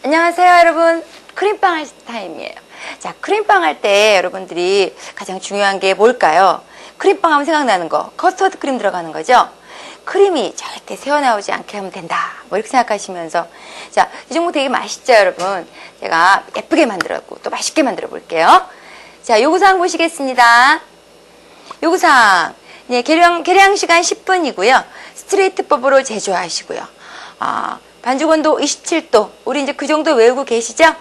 안녕하세요 여러분, 크림빵 할 타임이에요. 자, 크림빵 할 때 여러분들이 가장 중요한 게 뭘까요? 크림빵 하면 생각나는 거, 커스터드 크림 들어가는 거죠. 크림이 절대 새어나오지 않게 하면 된다, 뭐 이렇게 생각하시면서, 자, 이 종목 되게 맛있죠 여러분. 제가 예쁘게 만들었고 또 맛있게 만들어 볼게요. 자, 요구사항 보시겠습니다. 요구사항, 네, 계량 시간 10분이고요 스트레이트법으로 제조하시고요. 반죽 온도 27도, 우리 이제 그 정도 외우고 계시죠?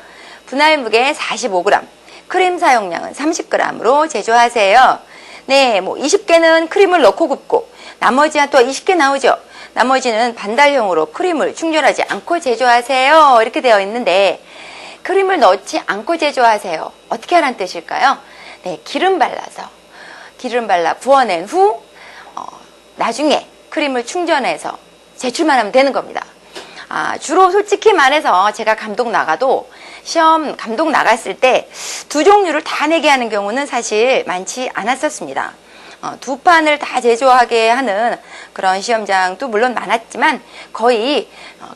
분할 무게 45g, 크림 사용량은 30g으로 제조하세요. 네, 뭐 20개는 크림을 넣고 굽고, 나머지 또 20개 나오죠? 나머지는 반달형으로 크림을 충전하지 않고 제조하세요. 이렇게 되어 있는데, 크림을 넣지 않고 제조하세요. 어떻게 하라는 뜻일까요? 네, 기름 발라 부어낸 후, 나중에 크림을 충전해서 제출만 하면 되는 겁니다. 주로 솔직히 말해서 제가 감독 나가도 시험 감독 나갔을 때 두 종류를 다 내게 하는 경우는 사실 많지 않았었습니다. 두 판을 다 제조하게 하는 그런 시험장도 물론 많았지만 거의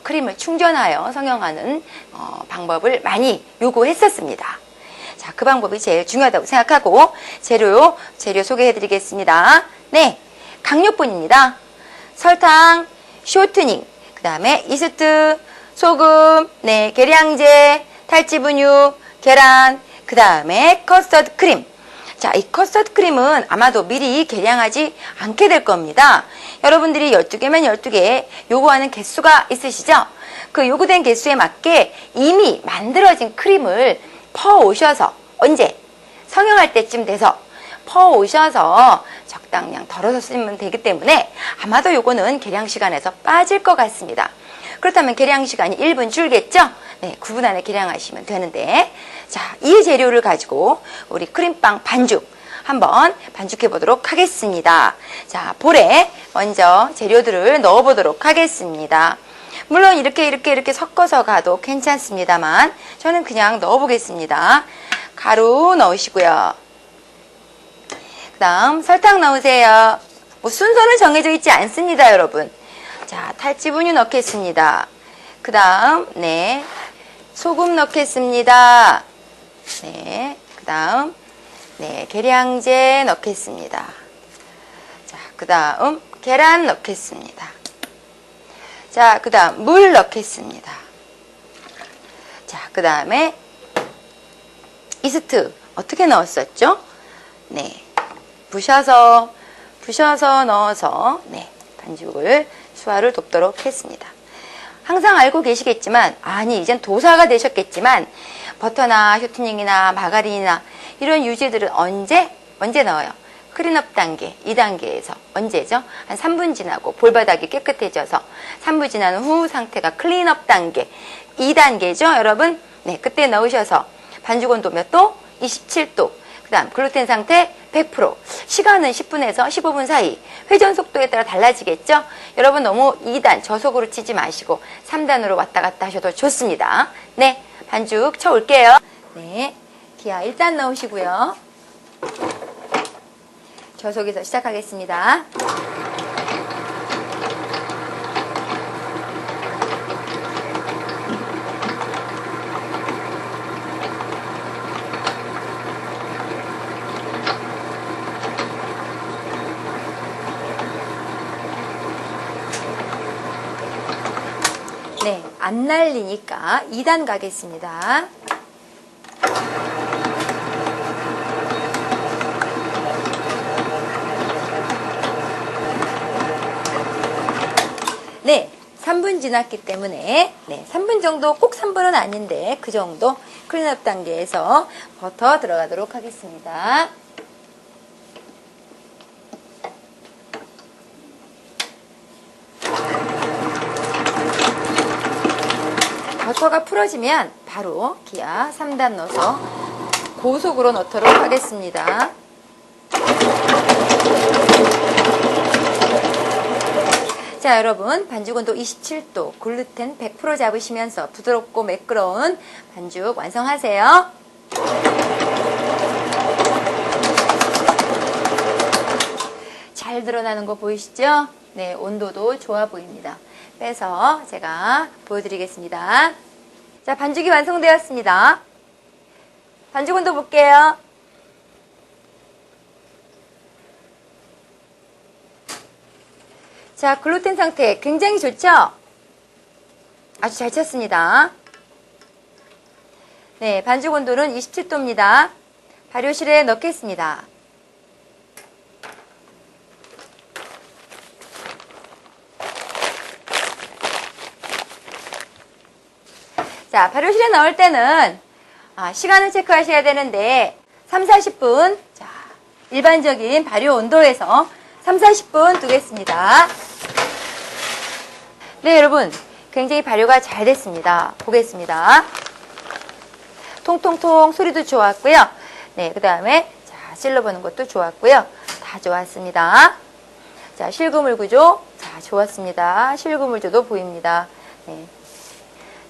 크림을 충전하여 성형하는 방법을 많이 요구했었습니다. 자, 그 방법이 제일 중요하다고 생각하고 재료 소개해 드리겠습니다. 네, 강력분입니다. 설탕, 쇼트닝, 그 다음에 이스트, 소금, 네, 계량제, 탈지분유, 계란, 그 다음에 커스터드 크림. 자, 이 커스터드 크림은 아마도 미리 계량하지 않게 될 겁니다. 여러분들이 12개면 12개 요구하는 개수가 있으시죠? 그 요구된 개수에 맞게 이미 만들어진 크림을 퍼오셔서, 언제? 성형할 때쯤 돼서 퍼오셔서 적당량 덜어서 쓰면 되기 때문에 아마도 요거는 계량 시간에서 빠질 것 같습니다. 그렇다면 계량 시간이 1분 줄겠죠? 네, 9분 안에 계량하시면 되는데, 자, 이 재료를 가지고 우리 크림빵 반죽 한번 반죽해 보도록 하겠습니다. 자, 볼에 먼저 재료들을 넣어 보도록 하겠습니다. 물론 이렇게 섞어서 가도 괜찮습니다만 저는 그냥 넣어 보겠습니다. 가루 넣으시고요. 그 다음 설탕 넣으세요. 뭐 순서는 정해져 있지 않습니다 여러분. 자, 탈지분유 넣겠습니다. 그 다음, 네, 소금 넣겠습니다. 네, 그 다음, 네, 계량제 넣겠습니다. 자, 그 다음 계란 넣겠습니다. 자, 그 다음 물 넣겠습니다. 자, 그 다음에 이스트 어떻게 넣었었죠? 네, 부셔서 넣어서, 네, 반죽을 수화를 돕도록 했습니다. 항상 알고 계시겠지만, 이젠 도사가 되셨겠지만, 버터나 쇼트닝이나 마가린이나 이런 유제들은 언제 넣어요? 클린업 단계 2단계에서 언제죠? 한 3분 지나고 볼바닥이 깨끗해져서 3분 지난 후 상태가 클린업 단계 2단계죠 여러분? 네, 그때 넣으셔서 반죽 온도 몇 도? 27도. 그 다음 글루텐 상태 100%. 시간은 10분에서 15분 사이. 회전 속도에 따라 달라지겠죠? 여러분 너무 2단 저속으로 치지 마시고 3단으로 왔다 갔다 하셔도 좋습니다. 네, 반죽 쳐올게요. 네, 기아 1단 넣으시고요. 저속에서 시작하겠습니다. 네, 안 날리니까 2단 가겠습니다. 네, 3분 지났기 때문에, 네, 3분 정도, 꼭 3분은 아닌데 그 정도 클린업 단계에서 버터 들어가도록 하겠습니다. 버터가 풀어지면 바로 기아 3단 넣어서 고속으로 넣도록 하겠습니다. 자, 여러분 반죽 온도 27도, 글루텐 100% 잡으시면서 부드럽고 매끄러운 반죽 완성하세요. 잘 드러나는 거 보이시죠? 네, 온도도 좋아 보입니다. 빼서 제가 보여드리겠습니다. 자, 반죽이 완성되었습니다. 반죽 온도 볼게요. 자, 글루텐 상태 굉장히 좋죠? 아주 잘 쳤습니다. 네, 반죽 온도는 27도입니다. 발효실에 넣겠습니다. 자, 발효실에 넣을 때는 시간을 체크하셔야 되는데 3, 40분, 자, 일반적인 발효 온도에서 3, 40분 두겠습니다. 네, 여러분, 굉장히 발효가 잘 됐습니다. 보겠습니다. 통통통 소리도 좋았고요. 네, 그 다음에 자, 찔러보는 것도 좋았고요. 다 좋았습니다. 자, 실그물 구조, 자, 좋았습니다. 실그물조도 보입니다. 네.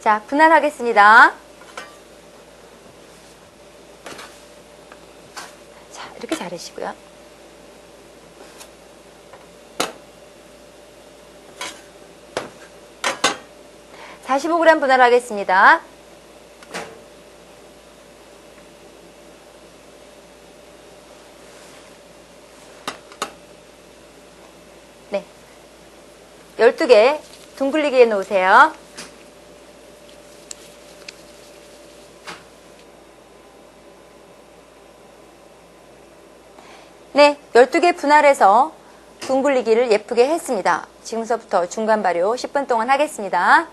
자, 분할하겠습니다. 자, 이렇게 자르시고요. (45g) 분할하겠습니다. 네, 12개 둥글리기에 놓으세요. 네, 12개 분할해서 둥글리기를 예쁘게 했습니다. 지금서부터 중간 발효 10분 동안 하겠습니다.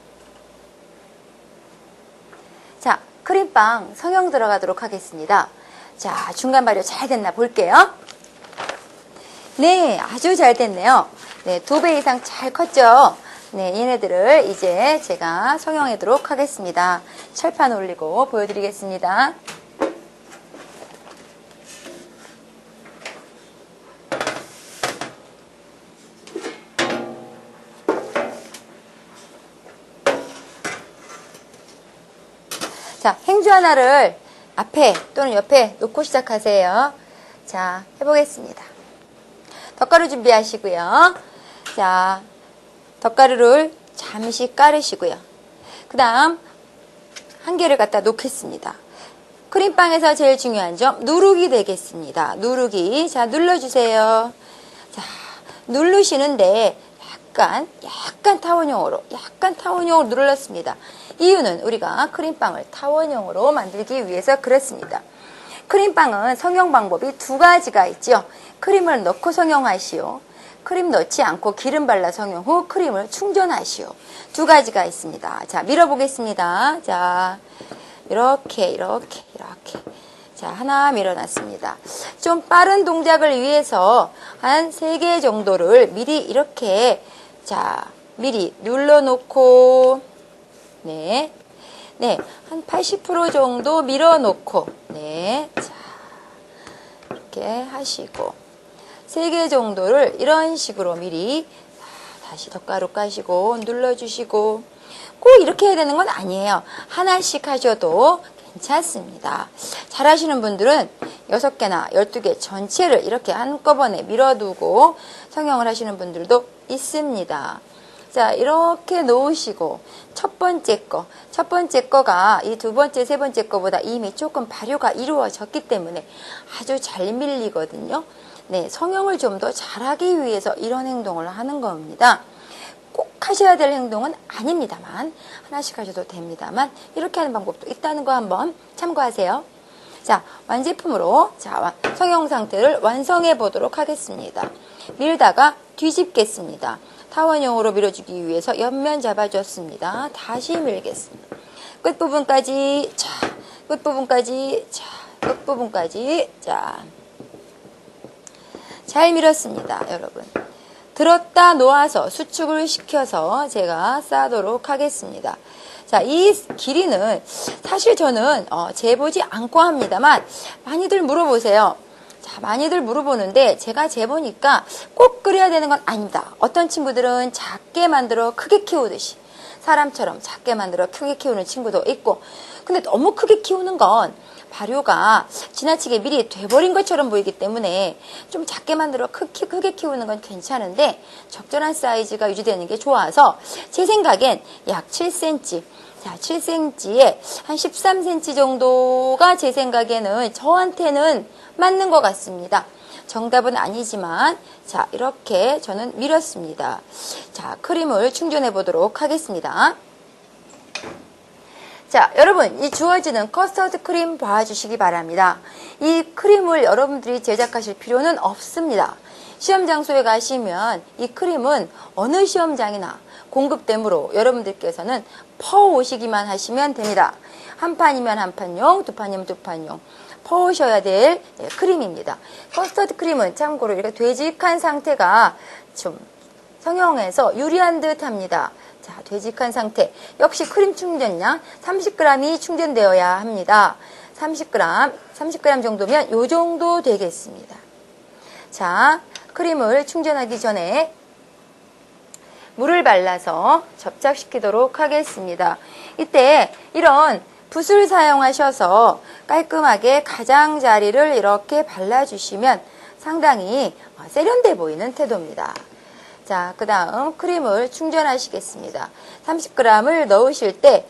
자, 크림빵 성형 들어가도록 하겠습니다. 자, 중간 발효 잘 됐나 볼게요. 네, 아주 잘 됐네요. 네, 2배 이상 잘 컸죠? 네, 얘네들을 이제 제가 성형하도록 하겠습니다. 철판 올리고 보여드리겠습니다. 자, 행주 하나를 앞에 또는 옆에 놓고 시작하세요. 자, 해보겠습니다. 덧가루 준비하시고요. 자, 덧가루를 잠시 깔으시고요. 그 다음 한 개를 갖다 놓겠습니다. 크림빵에서 제일 중요한 점 누르기 되겠습니다. 누르기. 자, 눌러주세요. 자, 누르시는데 약간 타원형으로 눌렀습니다. 이유는 우리가 크림빵을 타원형으로 만들기 위해서 그렇습니다. 크림빵은 성형 방법이 2가지가 있죠. 크림을 넣고 성형하시오. 크림 넣지 않고 기름 발라 성형 후 크림을 충전하시오. 2가지가 있습니다. 자, 밀어보겠습니다. 자, 이렇게. 자, 하나 밀어놨습니다. 좀 빠른 동작을 위해서 한 3개 정도를 미리 이렇게, 자, 미리 눌러놓고, 네, 한 80% 정도 밀어놓고, 네, 자, 이렇게 하시고, 3개 정도를 이런 식으로 미리 다시 덧가루 까시고 눌러주시고, 꼭 이렇게 해야 되는 건 아니에요. 하나씩 하셔도 괜찮습니다. 잘하시는 분들은 6개나 12개 전체를 이렇게 한꺼번에 밀어두고 성형을 하시는 분들도 있습니다. 자, 이렇게 놓으시고 첫 번째 거가 이 2번째, 3번째 거보다 이미 조금 발효가 이루어졌기 때문에 아주 잘 밀리거든요. 네, 성형을 좀 더 잘하기 위해서 이런 행동을 하는 겁니다. 꼭 하셔야 될 행동은 아닙니다만 하나씩 하셔도 됩니다만 이렇게 하는 방법도 있다는 거 한번 참고하세요. 자, 완제품으로 자, 성형 상태를 완성해 보도록 하겠습니다. 밀다가 뒤집겠습니다. 타원형으로 밀어주기 위해서 옆면 잡아줬습니다. 다시 밀겠습니다. 끝부분까지, 자, 끝부분까지, 자, 끝부분까지, 자, 잘 밀었습니다, 여러분. 들었다 놓아서 수축을 시켜서 제가 싸도록 하겠습니다. 자, 이 길이는 사실 저는 재보지 않고 합니다만 많이들 물어보세요. 자, 많이들 물어보는데 제가 재보니까 꼭 그래야 되는 건 아닙니다. 어떤 친구들은 작게 만들어 크게 키우듯이 사람처럼 작게 만들어 크게 키우는 친구도 있고, 근데 너무 크게 키우는 건 발효가 지나치게 미리 돼버린 것처럼 보이기 때문에 좀 작게 만들어 크게 키우는 건 괜찮은데 적절한 사이즈가 유지되는 게 좋아서 제 생각엔 약 7cm 자, 7cm에 한 13cm 정도가 제 생각에는 저한테는 맞는 것 같습니다. 정답은 아니지만 자, 이렇게 저는 밀었습니다. 자, 크림을 충전해 보도록 하겠습니다. 자, 여러분, 이 주어지는 커스터드 크림 봐주시기 바랍니다. 이 크림을 여러분들이 제작하실 필요는 없습니다. 시험 장소에 가시면 이 크림은 어느 시험장이나 공급되므로 여러분들께서는 퍼오시기만 하시면 됩니다. 한 판이면 한 판용, 두 판이면 두 판용. 퍼오셔야 될 크림입니다. 커스터드 크림은 참고로 이렇게 되직한 상태가 좀 성형에서 유리한 듯 합니다. 자, 되직한 상태. 역시 크림 충전량 30g이 충전되어야 합니다. 30g 정도면 요 정도 되겠습니다. 자, 크림을 충전하기 전에 물을 발라서 접착시키도록 하겠습니다. 이때 이런 붓을 사용하셔서 깔끔하게 가장자리를 이렇게 발라주시면 상당히 세련돼 보이는 태도입니다. 자, 그 다음 크림을 충전하시겠습니다. 30g을 넣으실 때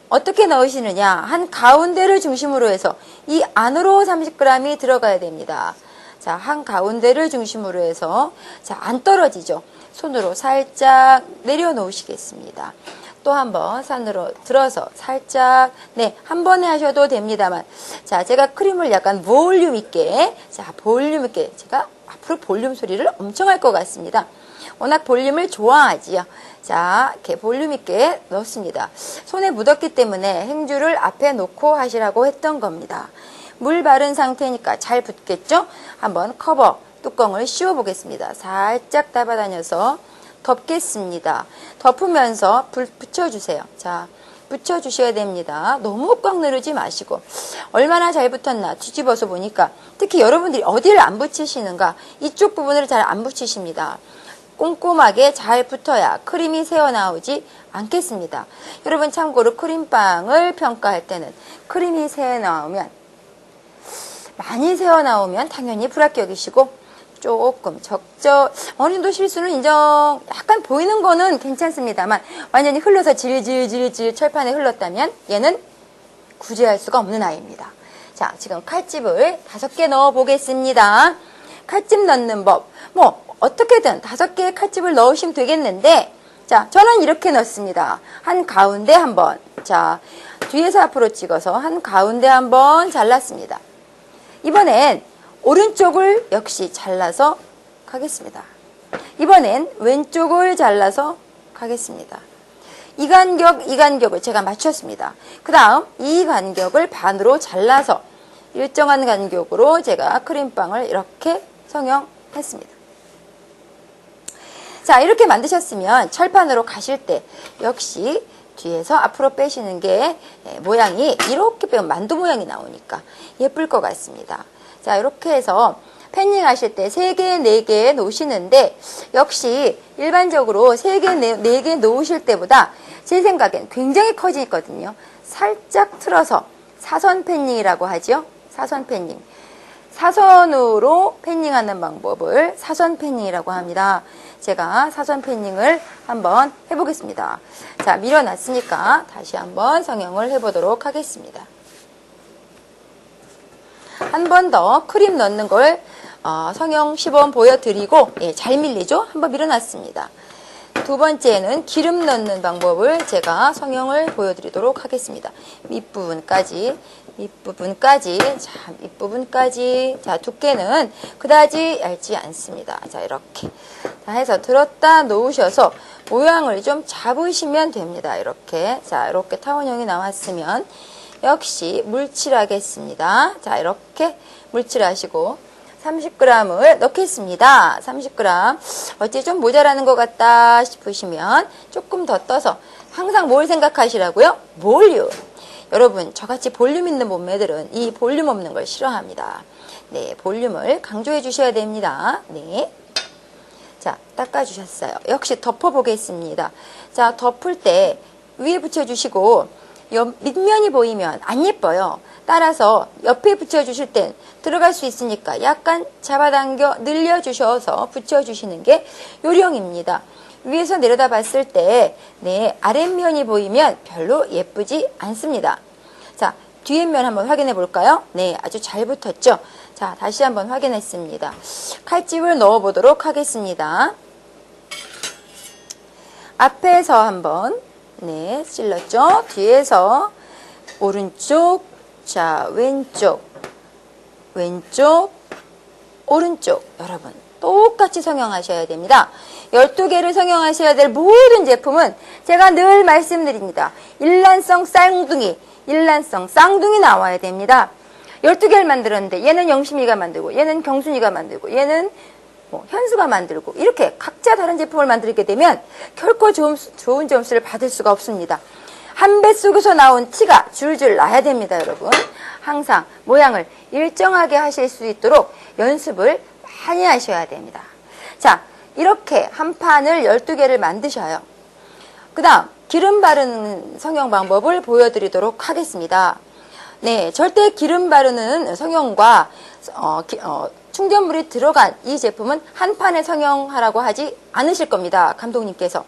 어떻게 넣으시느냐, 한 가운데를 중심으로 해서 이 안으로 30g이 들어가야 됩니다. 자, 한 가운데를 중심으로 해서 자, 안 떨어지죠. 손으로 살짝 내려놓으시겠습니다. 또 한번 손으로 들어서 살짝, 네, 한 번에 하셔도 됩니다만, 자, 제가 크림을 약간 볼륨 있게, 자, 볼륨 있게, 제가 앞으로 볼륨 소리를 엄청 할 것 같습니다. 워낙 볼륨을 좋아하지요. 자, 이렇게 볼륨 있게 넣습니다. 손에 묻었기 때문에 행주를 앞에 놓고 하시라고 했던 겁니다. 물 바른 상태니까 잘 붙겠죠? 한번 커버 뚜껑을 씌워 보겠습니다. 살짝 따라다녀서 덮겠습니다. 덮으면서 불 붙여주세요. 자, 붙여주셔야 됩니다. 너무 꽉 누르지 마시고 얼마나 잘 붙었나 뒤집어서 보니까 특히 여러분들이 어디를 안 붙이시는가 이쪽 부분을 잘 안 붙이십니다. 꼼꼼하게 잘 붙어야 크림이 새어나오지 않겠습니다. 여러분 참고로 크림빵을 평가할 때는 크림이 새어나오면 많이 새어나오면 당연히 불합격이시고 조금 어느 정도 실수는 인정, 약간 보이는 거는 괜찮습니다만 완전히 흘러서 질질질질 철판에 흘렀다면 얘는 구제할 수가 없는 아이입니다. 자, 지금 칼집을 5개 넣어 보겠습니다. 칼집 넣는 법, 뭐 어떻게든 5개의 칼집을 넣으시면 되겠는데, 자, 저는 이렇게 넣습니다. 한 가운데 한번, 자, 뒤에서 앞으로 찍어서 한 가운데 한번 잘랐습니다. 이번엔 오른쪽을 역시 잘라서 가겠습니다. 이번엔 왼쪽을 잘라서 가겠습니다. 이 간격을 제가 맞췄습니다. 그 다음 이 간격을 반으로 잘라서 일정한 간격으로 제가 크림빵을 이렇게 성형했습니다. 자, 이렇게 만드셨으면 철판으로 가실 때 역시 뒤에서 앞으로 빼시는 게 모양이 이렇게 빼면 만두 모양이 나오니까 예쁠 것 같습니다. 자, 이렇게 해서 팬닝 하실 때 3개, 4개 놓으시는데 역시 일반적으로 3개, 4개 놓으실 때보다 제 생각엔 굉장히 커지거든요. 살짝 틀어서 사선 팬닝이라고 하죠. 사선 팬닝. 사선으로 팬닝하는 방법을 사선 팬닝이라고 합니다. 제가 사선 팬닝을 한번 해보겠습니다. 자, 밀어놨으니까 다시 한번 성형을 해보도록 하겠습니다. 한 번 더 크림 넣는 걸 성형 시범 보여드리고, 예, 잘 밀리죠? 한번 밀어놨습니다. 두 번째는 기름 넣는 방법을 제가 성형을 보여드리도록 하겠습니다. 밑부분까지, 자, 두께는 그다지 얇지 않습니다. 자, 이렇게. 자, 해서 들었다 놓으셔서 모양을 좀 잡으시면 됩니다. 이렇게. 자, 이렇게 타원형이 나왔으면 역시 물칠하겠습니다. 자, 이렇게 물칠하시고 30g을 넣겠습니다. 30g. 어째 좀 모자라는 것 같다 싶으시면 조금 더 떠서 항상 뭘 생각하시라고요? 볼륨. 여러분, 저같이 볼륨 있는 몸매들은 이 볼륨 없는 걸 싫어합니다. 네, 볼륨을 강조해 주셔야 됩니다. 네. 자, 닦아주셨어요. 역시 덮어보겠습니다. 자, 덮을 때 위에 붙여주시고 밑면이 보이면 안 예뻐요. 따라서 옆에 붙여주실 땐 들어갈 수 있으니까 약간 잡아당겨 늘려주셔서 붙여주시는 게 요령입니다. 위에서 내려다 봤을 때, 네, 아랫면이 보이면 별로 예쁘지 않습니다. 자, 뒤에면 한번 확인해 볼까요? 네, 아주 잘 붙었죠? 자, 다시 한번 확인했습니다. 칼집을 넣어 보도록 하겠습니다. 앞에서 한번, 네, 찔렀죠? 뒤에서 오른쪽, 자, 왼쪽, 오른쪽. 여러분, 똑같이 성형하셔야 됩니다. 12개를 성형하셔야 될 모든 제품은 제가 늘 말씀드립니다. 일란성 쌍둥이 나와야 됩니다. 12개를 만들었는데 얘는 영심이가 만들고 얘는 경순이가 만들고 얘는 현수가 만들고 이렇게 각자 다른 제품을 만들게 되면 결코 좋은 점수를 받을 수가 없습니다. 한 배 속에서 나온 티가 줄줄 나야 됩니다, 여러분. 항상 모양을 일정하게 하실 수 있도록 연습을 많이 하셔야 됩니다. 자, 이렇게 한 판을 12개를 만드셔요. 그 다음 기름 바르는 성형 방법을 보여드리도록 하겠습니다. 네, 절대 기름 바르는 성형과 충전물이 들어간 이 제품은 한 판에 성형하라고 하지 않으실 겁니다. 감독님께서.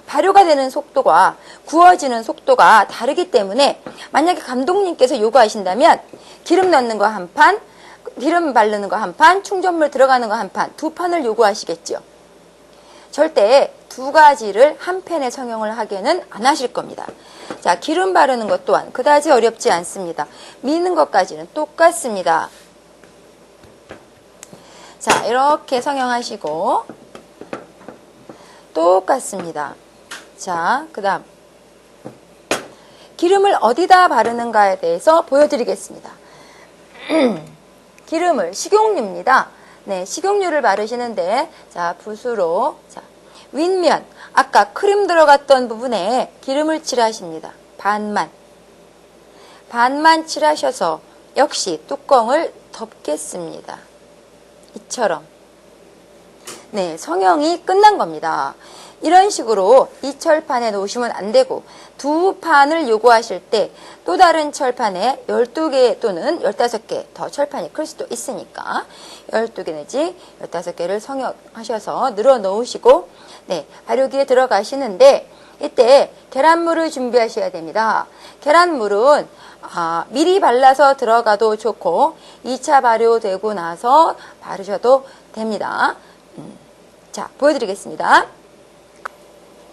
발효가 되는 속도가 구워지는 속도가 다르기 때문에 만약에 감독님께서 요구하신다면 기름 넣는 거 한 판, 기름 바르는 거 한 판, 충전물 들어가는 거 한 판, 두 판을 요구하시겠죠. 절대 두 가지를 한 팬에 성형을 하게는 안 하실 겁니다. 자, 기름 바르는 것 또한 그다지 어렵지 않습니다. 미는 것까지는 똑같습니다. 자, 이렇게 성형하시고 똑같습니다. 자, 그 다음 기름을 어디다 바르는가에 대해서 보여드리겠습니다. 기름을 식용유입니다. 네, 식용유를 바르시는데 자, 붓으로 자, 윗면 아까 크림 들어갔던 부분에 기름을 칠하십니다. 반만 칠하셔서 역시 뚜껑을 덮겠습니다. 이처럼. 네, 성형이 끝난 겁니다. 이런 식으로 이 철판에 놓으시면 안 되고 두 판을 요구하실 때 또 다른 철판에 12개 또는 15개 더 철판이 클 수도 있으니까 12개 내지 15개를 성형하셔서 늘어 놓으시고 네, 발효기에 들어가시는데 이때 계란물을 준비하셔야 됩니다. 계란물은 미리 발라서 들어가도 좋고 2차 발효되고 나서 바르셔도 됩니다. 자, 보여드리겠습니다.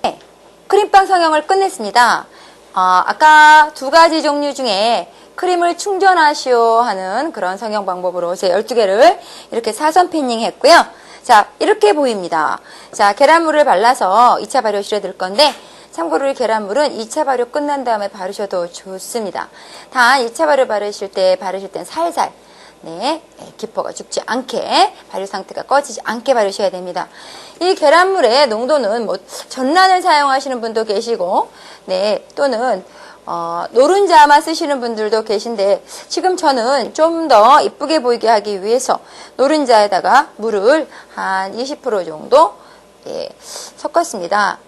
네, 크림빵 성형을 끝냈습니다. 아까 두 가지 종류 중에 크림을 충전하시오 하는 그런 성형 방법으로 제 12개를 이렇게 사선 패닝 했고요. 자, 이렇게 보입니다. 자, 계란물을 발라서 2차 발효실에 넣을 건데 참고로 이 계란물은 2차 발효 끝난 다음에 바르셔도 좋습니다. 단 2차 발효 바르실 땐 살살 네, 기포가 죽지 않게 발효 상태가 꺼지지 않게 바르셔야 됩니다. 이 계란물의 농도는 전란을 사용하시는 분도 계시고 네, 또는 노른자만 쓰시는 분들도 계신데 지금 저는 좀 더 이쁘게 보이게 하기 위해서 노른자에다가 물을 한 20% 정도 섞었습니다.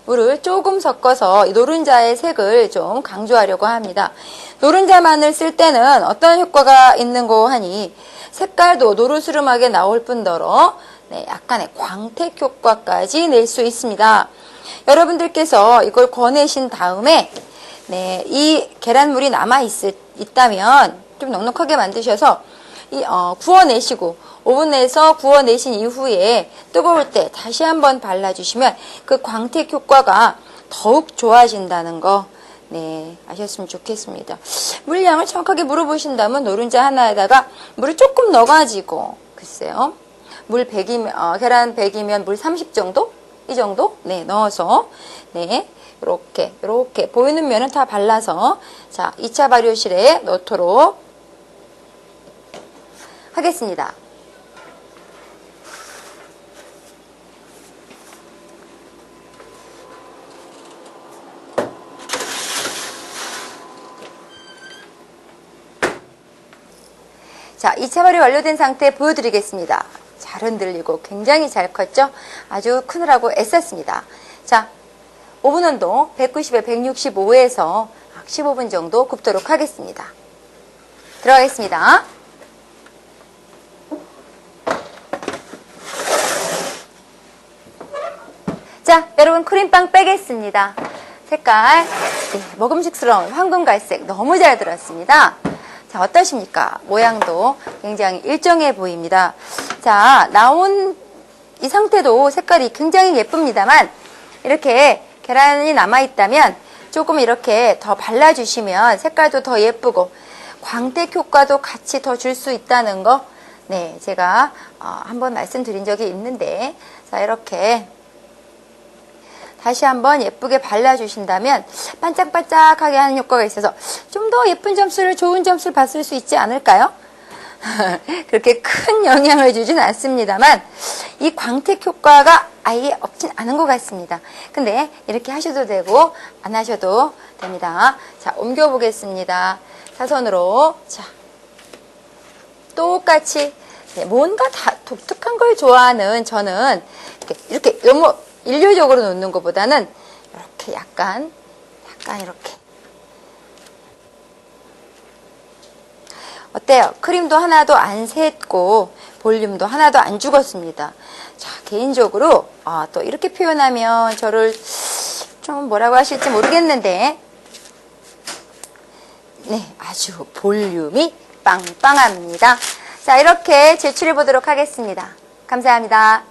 물을 조금 섞어서 이 노른자의 색을 좀 강조하려고 합니다. 노른자만을 쓸 때는 어떤 효과가 있는고 하니 색깔도 노르스름하게 나올 뿐더러 네, 약간의 광택 효과까지 낼 수 있습니다. 여러분들께서 이걸 꺼내신 다음에 네, 이 계란물이 있다면 좀 넉넉하게 만드셔서 구워내시고 오븐 내에서 구워내신 이후에 뜨거울 때 다시 한번 발라주시면 그 광택 효과가 더욱 좋아진다는 거 네, 아셨으면 좋겠습니다. 물량을 정확하게 물어보신다면 노른자 하나에다가 물을 조금 넣어가지고 글쎄요. 물 100이면 계란 100이면 물 30 정도? 이 정도? 네, 넣어서 네, 이렇게 보이는 면은 다 발라서 자, 2차 발효실에 넣도록 하겠습니다. 자, 2차 발효 완료된 상태 보여드리겠습니다. 잘 흔들리고 굉장히 잘 컸죠? 아주 크느라고 애썼습니다. 자, 오븐 온도 190에 165에서 15분 정도 굽도록 하겠습니다. 들어가겠습니다. 여러분 크림빵 빼겠습니다. 색깔 네, 먹음직스러운 황금갈색 너무 잘 들었습니다. 자, 어떠십니까? 모양도 굉장히 일정해 보입니다. 자, 나온 이 상태도 색깔이 굉장히 예쁩니다만 이렇게 계란이 남아있다면 조금 이렇게 더 발라주시면 색깔도 더 예쁘고 광택 효과도 같이 더 줄 수 있다는 거 네, 제가 한번 말씀드린 적이 있는데 자, 이렇게 다시 한번 예쁘게 발라주신다면 반짝반짝하게 하는 효과가 있어서 좀 더 예쁜 점수를 좋은 점수를 받을 수 있지 않을까요? 그렇게 큰 영향을 주진 않습니다만 이 광택 효과가 아예 없진 않은 것 같습니다. 근데 이렇게 하셔도 되고 안 하셔도 됩니다. 자, 옮겨 보겠습니다. 사선으로. 자, 똑같이 네, 뭔가 다 독특한 걸 좋아하는 저는 이렇게 너무 일률적으로 놓는 것보다는 이렇게 약간 이렇게 어때요? 크림도 하나도 안 샜고 볼륨도 하나도 안 죽었습니다. 자, 개인적으로 또 이렇게 표현하면 저를 좀 뭐라고 하실지 모르겠는데 네, 아주 볼륨이 빵빵합니다. 자, 이렇게 제출해 보도록 하겠습니다. 감사합니다.